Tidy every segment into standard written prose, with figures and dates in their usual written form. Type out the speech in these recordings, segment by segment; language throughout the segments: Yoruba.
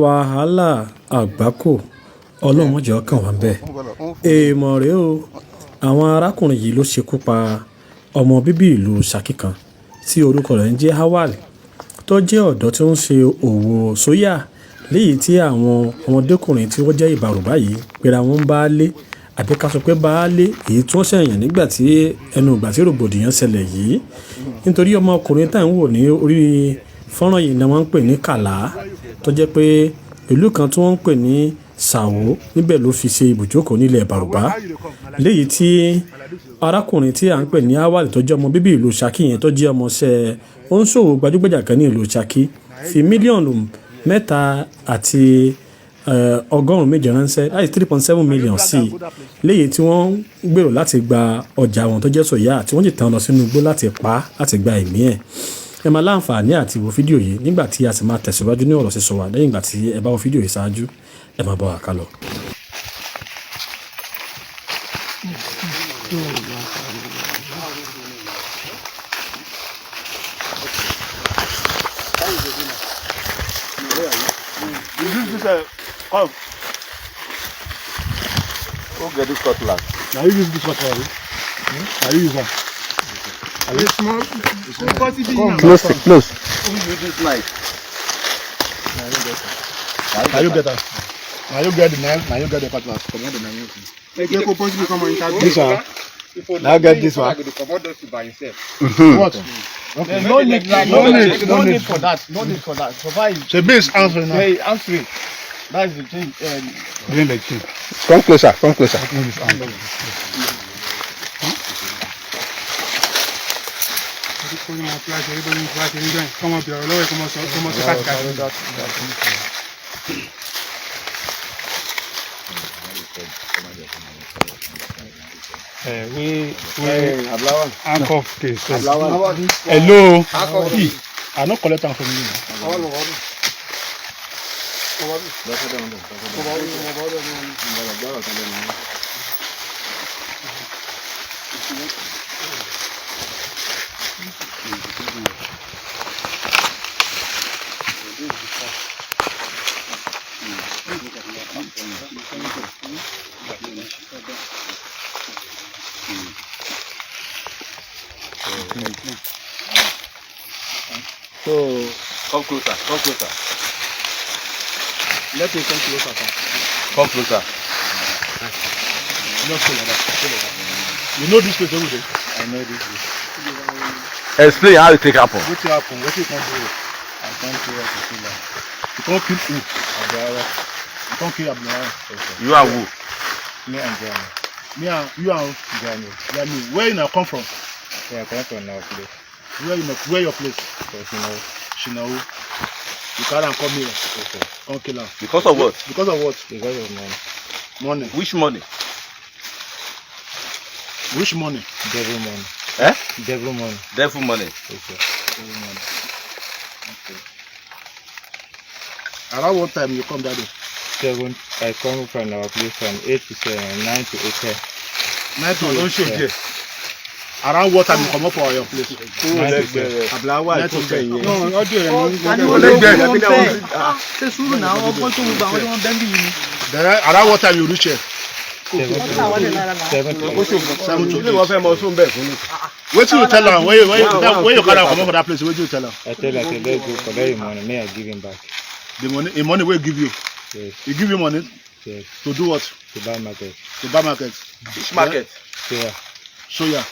wàhálà àgbákò ọlọ́run má jẹ́ ó kàn wá ńbẹ̀. èèmọ̀ rèé o àwọn arákùnrin yìí ló ṣekú pa ọmọ bíbí ìlú Saki kan tí orúkọ rẹ̀ ń jẹ́ Hawal tó jẹ́ ọ̀dọ́ tí ó ń ṣe òwò sóyà léyìí tí àwọn ọmọdékùnrin tí wọ́n jẹ́ ìbàrùbá yìí pera wọn baálé àbí ká sọ pé baálé èyí tí wọ́n ṣẹ̀yàn nígbà tí ẹnu ìgbà tí rògbòdìyàn ṣẹlẹ̀ yìí nítorí ọmọkùnrin tá à ń wò ní orí fọ́nrán yìí ni wọ́n ń pè ní Kàlá tó jẹ́ pé ìlú kan tí wọ́n ń pè ní Sàwó níbẹ̀ ló fi ṣe ibùjókòó nílẹ̀ ìbàrùbá léyìí tí arákùnrin tí à ń pè ní Hawal tó jẹ́ ọmọ bíbí ìlú Saki yẹn tó jẹ́ ọmọọṣẹ́ oníṣòwò gbajúgbajà kan ní ìlú Saki fi mílíọ̀nù 3.7 méje ránṣẹ́ láti 3.7 million sí i léyìí tí wọ́n gbèrò láti gba ọjà wọn tó jẹ́ sòyà tí wọ́n sì tàn lọ sínú igbó láti pa láti gba ẹ̀mí ẹ̀. ẹ máa láǹfààní àti wo fídíò yìí nígbà tí a sì máa tẹ̀síwájú ní ọ̀rọ̀ sísọ wa lẹ́yìn ìgbà tí ẹ bá wo fídíò yìí ṣáájú ẹ máa bá wa ká lọ. Come. Go get this cutlass. Now you use this cutlass. Now you use that. Are you small? Close. Who use this knife? Now you get that. Now you get the knife. Now you get the cutlass. Come on, the knife. This one. Now get this one. What? Okay. No need for that. No need for that. So base answering now. Hey, answering. That's the thing. Doing the thing. Come closer. We handcuff case. Hello. I no collect am from you. So come closer. Let me come closer. Come closer. Just stay like that. You know this place every day? I know this place. Explain how it take happen. What happen? What you come do? I can't kill her to kill her. You can't kill who? Abdullah. You can't kill Abdullah. You are who? Me and Johnny. Me and you are Johnny. Where you now come from? Yeah, I come from our place. Where your place? Shinawu. You can't come here. Okay. Can't kill her. Because of what? Because of what? Because of money. Money. Which money? Which money? Devil money. Devil money. Devil money. Okay. Devil money. Okay. Around what time you come that day? 7. I come from our place from 8 to 7, 9 to 8. 9 to 8. Around what time you come up for your place? Ablawa to say. No, audio. Around what time you reach here? 7 to 7 to 8. What you tell her? Where you come up for that place? What you tell her? I tell her, let's go collect your money. May I give him back? The money will give you. Yes. You give you money? Yes. To do what? To buy market. To buy market. Which market? Yeah. Soya.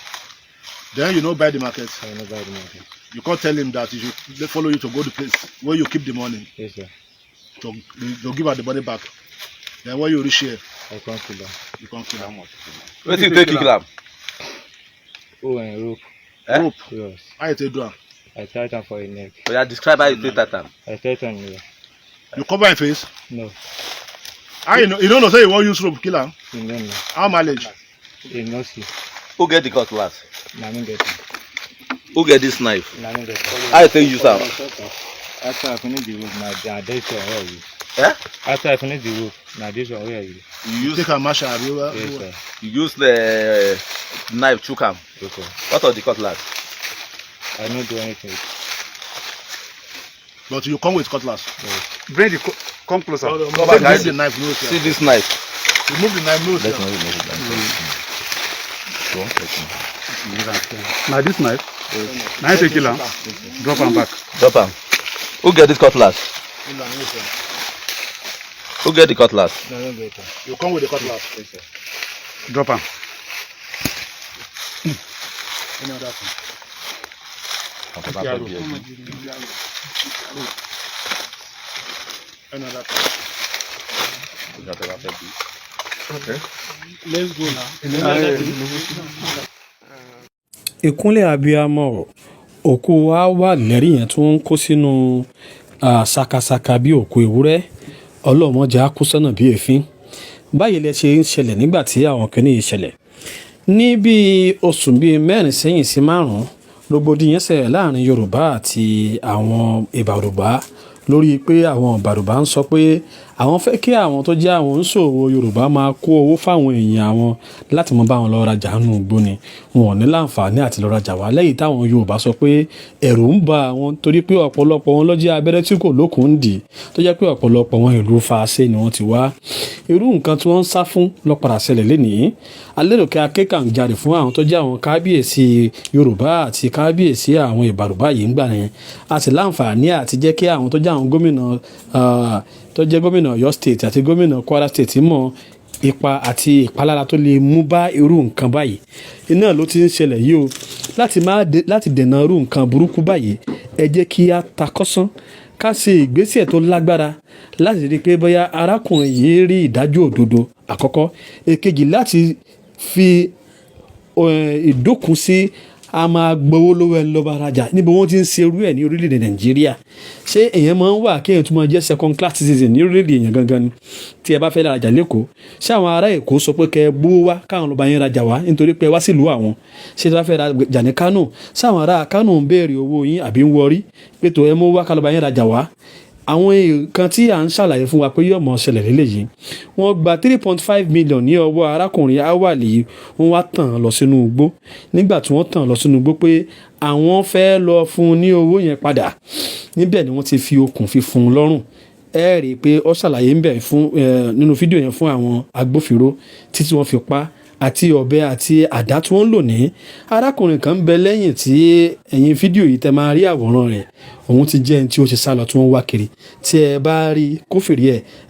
Then you know buy the market. I know buy the market. You can't tell him that he should follow you to go to the place where you keep the money. Yes, sir. To give her the money back. Then when you reach here, I can't kill them. you can't kill her. What do you take kill am? Oh, and rope. Rope. Yes. How you take do am? I tie them for a neck. So you describe how you take that time. I tie them here. You cover your face? No. How you know? You don't know say you want use rope kill her? You don't know. How mileage? You know see. Who get the cutlass? Now me get it. Who get this knife? Now me get it. How you take use am? After I finish the rope, now this one where you. After I finish the rope, now this one where you. You use Take a masher. Yes, sir. you use the knife chook am. Okay. What of the cutlass? I don't do anything. But you come with cutlass. Yes. Bring the Come closer. Come back, guys. The knife, no, See this knife. Remove the knife, no, Let's not remove it. Now this knife. Now take it. Drop and back. Drop him. Who get this cutlass? Who get the cutlass? You come with the cutlass. Drop him. Okay. Let's go now. ìkúnlẹ̀ abiyamọ òkú Hawal lẹ́rí yẹn tó ń kó sínú sakasaka bí òkú ewúrẹ́ ọlọ́mọdé á kú sọ́nà bí èéfín báyìí lẹ ṣe ń ṣẹlẹ̀ nígbà tí àwọn kìíní yìí ṣẹlẹ̀ ní bíi oṣù bíi 4 sẹ́yìn sí 5 rògbòdìyàn ṣẹlẹ̀ láàrin Yorùbá àti àwọn ìbàrùbá lórí pé àwọn ìbàrùbá ń sọ pé àwọn fẹ́ kí àwọn tó jẹ́ àwọn oníṣòwò Yorùbá máa kó owó fáwọn èèyàn àwọn láti mọ bá wọn lọ rajà nínú igbó ni wọn ò ní láǹfààní àti lọ rajà wá lẹ́yìn táwọn Yorùbá sọ pé ẹ̀rù ń ba àwọn torí pé ọ̀pọ̀lọpọ̀ wọn ló jẹ́ abẹ́rẹ́ tí kò lókun ń dì tó jẹ́ pé ọ̀pọ̀lọpọ̀ wọn ìlú Fàṣẹ ni wọ́n ti wá irú nǹkan tí wọ́n ń sá fún ló padà ṣẹlẹ̀ lénìí aléròkè akékànjarè fún àwọn tó jẹ́ àwọn kábíyèsí Yorùbá àti kábíyèsí àwọn ìbàrùbá yìí ń gbà yẹn àti láǹfààní àti jẹ́ kí àwọn tó jẹ́ àwọn gómìnà tó jẹ́ gómìnà Ọ̀yọ́ state àti gómìnà Kwara state mọ̀ ipa àti ìpalára tó lè mú bá irú nǹkan báyìí iná ló ti ń ṣẹlẹ̀ yìí o láti dènà irú nǹkan burúkú báyìí ẹ jẹ́ kí a takọ́sán ká ṣe ìgbésẹ̀ tó lágbára láti rí i pé bóyá arákùnrin yìí rí ìdájọ́ òdodo àkọ́kọ́ èkejì láti fi ìdókun sí a máa gbowó lọ́wọ́ ẹ lọ́ba rajà níbo wọ́n ti ń ṣe irú ẹ̀ ní orílẹ̀-èdè Nàìjíríà ṣé èèyàn máa ń wà kéèyàn tún máa jẹ́ second class citizen ní orílẹ̀-èdè èèyàn gangan ni tí ẹ bá fẹ́ rajà lẹ́kọ̀ọ́ ṣé àwọn ará Èkó sọ pé kẹ́ ẹ gbówó wá káwọn lọ́ba yẹn rajà wá nítorí pé ẹ wá sílùú àwọn ṣé tí wọ́n fẹ́ rajà ní Kánò ṣé àwọn ará Kánò ń béèrè owó yín àbí ń wọrí pé tó ẹ mú wá ká lọ́ba yẹn rajà wá àwọn nǹkan tí à ń ṣàlàyé fún wa pé yóò mọ̀ ṣẹlẹ̀ lélẹ́yìí wọ́n gba 3.5 million ní ọwọ́ arákùnrin Hawal yìí wọ́n wá tàn án lọ sínú igbó nígbà tí wọ́n tàn án lọ sínú igbó pé àwọn fẹ́ lọ fún un ní owó yẹn padà níbẹ̀ ni wọ́n ti fi okùn fi fún un lọ́rùn ẹ rí i pé ó ṣàlàyé ń bẹ̀ fún nínú fídíò yẹn fún àwọn agbófinró títí wọ́n fi pa àti ọ̀bẹ àti àdá tí wọ́n ń lò ní arákùnrin kan ń bẹ lẹ́yìn tí ẹ̀yìn fídíò yìí tẹ máa rí àwòrán rẹ̀ òun ti jẹ́ ẹni tí ó ṣe sálọ tí wọ́n wá kiri tí ẹ bá rí kófìrí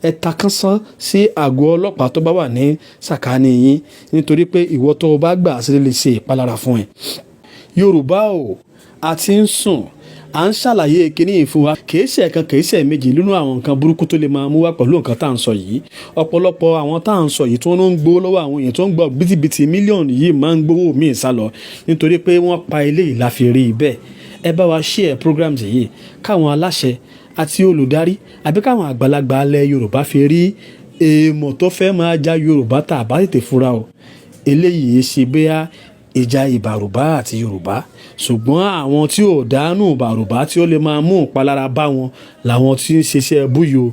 ẹ takánsán sí àgọ́ ọlọ́pàá tó bá wà ní sàkáání yín nítorí pé ìwọ tó o bá gbà sí lè ṣe ìpalára fún ẹ. Yorùbá o àti ń sùn à ń ṣàlàyé kíní yìí fún wa kìí ṣe ẹ̀kan kìí ṣe méjì nínú àwọn nǹkan burúkú tó lè máa mú wá pẹ̀lú nǹkan tá à ń sọ yìí ọ̀pọ̀lọpọ̀ àwọn tá à ń sọ yìí tí wọ́n ń gbowó lọ́wọ́ àwọn èèyàn tó ń gbọ́ bìtìbìtì mílíọ̀nù yìí máa ń gbowó míì sá lọ nítorí pé wọ́n pa eléyìí la fi rí i bẹ́ẹ̀ ẹ bá wa share programs yìí káwọn aláṣẹ àti olùdarí àbí káwọn àgbàlagbà alẹ́ Yorùbá fi rí èèmọ̀ tó fẹ́ máa já Yorùbá tá a bá tètè fura o eléyìí ṣe bẹ́ẹ̀ ìjà ìbàrùbá àti Yorùbá ṣùgbọ́n àwọn tí ò dánú ìbàrùbá tí ó lè máa mú ìpalára bá wọn làwọn tí ń ṣiṣẹ́ búyò